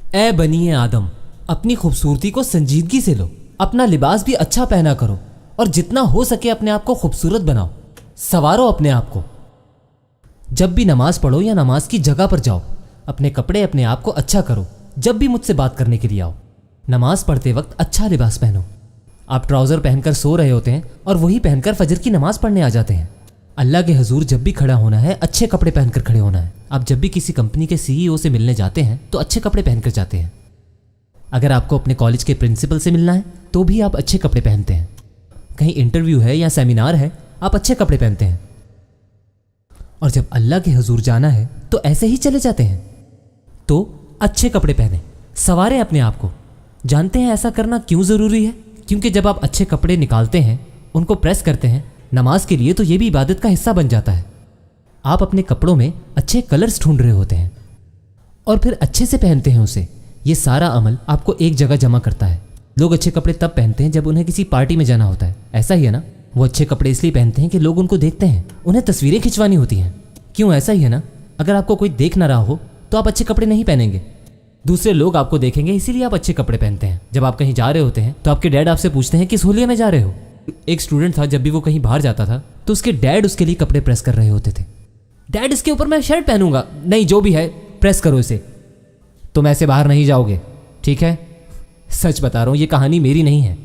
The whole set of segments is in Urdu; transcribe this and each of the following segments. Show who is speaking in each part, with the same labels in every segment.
Speaker 1: اے بنی آدم، اپنی خوبصورتی کو سنجیدگی سے لو، اپنا لباس بھی اچھا پہنا کرو اور جتنا ہو سکے اپنے آپ کو خوبصورت بناؤ، سنوارو اپنے آپ کو۔ جب بھی نماز پڑھو یا نماز کی جگہ پر جاؤ، اپنے کپڑے اپنے آپ کو اچھا کرو۔ جب بھی مجھ سے بات کرنے کے لیے آؤ، نماز پڑھتے وقت اچھا لباس پہنو۔ آپ ٹراؤزر پہن کر سو رہے ہوتے ہیں اور وہی پہن کر فجر کی نماز پڑھنے آ جاتے ہیں۔ اللہ کے حضور جب بھی کھڑا ہونا ہے اچھے کپڑے پہن کر کھڑے ہونا ہے۔ آپ جب بھی کسی کمپنی کے سی ای او سے ملنے جاتے ہیں تو اچھے کپڑے پہن کر جاتے ہیں۔ اگر آپ کو اپنے کالج کے پرنسپل سے ملنا ہے تو بھی آپ اچھے کپڑے پہنتے ہیں۔ کہیں انٹرویو ہے یا سیمینار ہے، آپ اچھے کپڑے پہنتے ہیں۔ اور جب اللہ کے حضور جانا ہے تو ایسے ہی چلے جاتے ہیں۔ تو اچھے کپڑے پہنیں، سنواریں اپنے آپ کو۔ جانتے ہیں ایسا کرنا کیوں ضروری ہے؟ کیونکہ جب آپ اچھے کپڑے نکالتے ہیں، ان کو پریس کرتے ہیں نماز کے لیے، تو یہ بھی عبادت کا حصہ بن جاتا ہے۔ آپ اپنے کپڑوں میں اچھے کلرز ڈھونڈ رہے ہوتے ہیں اور پھر اچھے سے پہنتے ہیں اسے۔ یہ سارا عمل آپ کو ایک جگہ جمع کرتا ہے۔ لوگ اچھے کپڑے تب پہنتے ہیں جب انہیں کسی پارٹی میں جانا ہوتا ہے، ایسا ہی ہے نا؟ وہ اچھے کپڑے اس لیے پہنتے ہیں کہ لوگ ان کو دیکھتے ہیں، انہیں تصویریں کھنچوانی ہوتی ہیں۔ کیوں؟ ایسا ہی ہے نا؟ اگر آپ کو کوئی دیکھ نہ رہا ہو تو آپ اچھے کپڑے نہیں پہنیں گے، دوسرے لوگ آپ کو دیکھیں گے، اسی لیے آپ اچھے کپڑے پہنتے ہیں۔ جب آپ کہیں جا رہے ہوتے ہیں تو آپ کے ڈیڈ آپ سے پوچھتے ہیں کس حلیے میں جا رہے ہو۔ ایک اسٹوڈنٹ تھا، جب بھی وہ کہیں باہر جاتا تھا تو اس کے ڈیڈ اس کے لیے کپڑے پریس کر رہے ہوتے تھے۔ ڈیڈ اس کے اوپر میں شرٹ پہنوں گا، نہیں جو بھی ہے پریس کرو اسے، تم ایسے باہر نہیں جاؤ گے، ٹھیک ہے؟ سچ بتا رہا ہوں، یہ کہانی میری نہیں ہے۔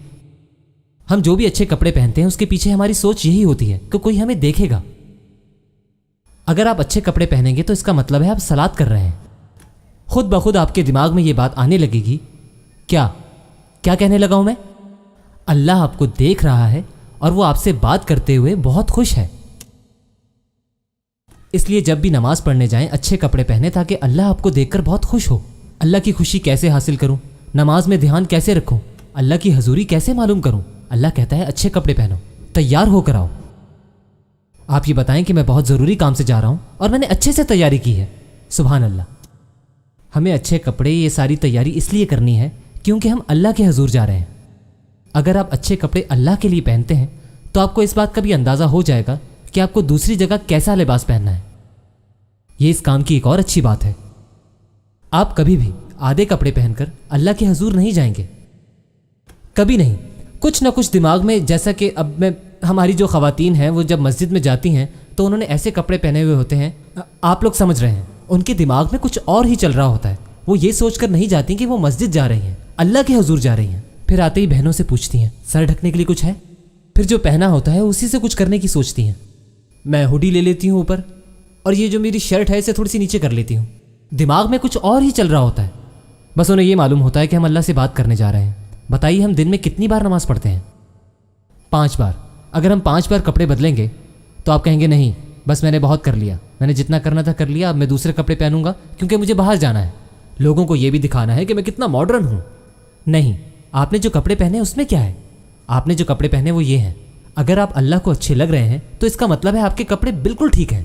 Speaker 1: ہم جو بھی اچھے کپڑے پہنتے ہیں اس کے پیچھے ہماری سوچ یہی ہوتی ہے کہ کوئی ہمیں دیکھے گا۔ اگر آپ اچھے کپڑے پہنیں گے تو اس کا مطلب ہے آپ صلات کر رہے ہیں۔ خود بخود آپ کے دماغ میں یہ بات آنے لگے گی، کیا کہنے لگا ہوں میں؟ اللہ آپ کو دیکھ رہا ہے اور وہ آپ سے بات کرتے ہوئے بہت خوش ہے۔ اس لیے جب بھی نماز پڑھنے جائیں اچھے کپڑے پہنے تاکہ اللہ آپ کو دیکھ کر بہت خوش ہو۔ اللہ کی خوشی کیسے حاصل کروں؟ نماز میں دھیان کیسے رکھوں؟ اللہ کی حضوری کیسے معلوم کروں؟ اللہ کہتا ہے اچھے کپڑے پہنو، تیار ہو کر آؤ۔ آپ یہ بتائیں کہ میں بہت ضروری کام سے جا رہا ہوں اور میں نے اچھے سے تیاری کی ہے۔ سبحان اللہ۔ ہمیں اچھے کپڑے، یہ ساری تیاری اس لیے کرنی ہے کیونکہ ہم اللہ کے حضور جا رہے ہیں۔ اگر آپ اچھے کپڑے اللہ کے لیے پہنتے ہیں تو آپ کو اس بات کا بھی اندازہ ہو جائے گا کہ آپ کو دوسری جگہ کیسا لباس پہننا ہے۔ یہ اس کام کی ایک اور اچھی بات ہے، آپ کبھی بھی آدھے کپڑے پہن کر اللہ کے حضور نہیں جائیں گے، کبھی نہیں۔ کچھ نہ کچھ دماغ میں، جیسا کہ ہماری جو خواتین ہیں وہ جب مسجد میں جاتی ہیں تو انہوں نے ایسے کپڑے پہنے ہوئے ہوتے ہیں، آپ لوگ سمجھ رہے ہیں، ان کے دماغ میں کچھ اور ہی چل رہا ہوتا ہے۔ وہ یہ سوچ کر نہیں جاتی کہ وہ مسجد جا رہی ہیں، اللہ کے حضور جا رہی ہیں۔ پھر آتے ہی بہنوں سے پوچھتی ہیں سر ڈھکنے کے لیے کچھ ہے؟ پھر جو پہنا ہوتا ہے اسی سے کچھ کرنے کی سوچتی ہیں۔ میں ہوڈی لے لیتی ہوں اوپر، اور یہ جو میری شرٹ ہے اسے تھوڑی سی نیچے کر لیتی ہوں۔ دماغ میں کچھ اور ہی چل رہا ہوتا ہے، بس انہیں یہ معلوم ہوتا ہے کہ ہم اللہ سے بات کرنے جا رہے ہیں۔ بتائیے ہم دن میں کتنی بار نماز پڑھتے ہیں؟ 5 بار۔ اگر ہم 5 بار کپڑے بدلیں گے تو آپ کہیں گے نہیں بس میں نے بہت کر لیا، میں نے جتنا کرنا تھا کر لیا، اب میں دوسرے کپڑے پہنوں گا کیونکہ مجھے باہر جانا ہے، لوگوں کو یہ بھی دکھانا ہے کہ میں کتنا ماڈرن ہوں۔ نہیں، آپ نے جو کپڑے پہنے اس میں کیا ہے؟ آپ نے جو کپڑے پہنے وہ یہ ہیں۔ اگر آپ اللہ کو اچھے لگ رہے ہیں تو اس کا مطلب ہے آپ کے کپڑے بالکل ٹھیک ہیں۔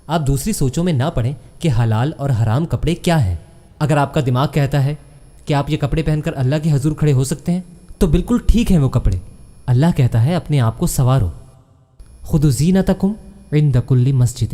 Speaker 1: آپ دوسری سوچوں میں نہ پڑیں کہ حلال اور حرام کپڑے کیا ہیں۔ اگر آپ کا دماغ کہتا ہے کہ آپ یہ کپڑے پہن کر اللہ کے حضور کھڑے ہو سکتے ہیں تو بالکل ٹھیک ہیں وہ کپڑے۔ اللہ کہتا ہے اپنے آپ کو سنوارو، خذوا زینتکم عند کل مسجد۔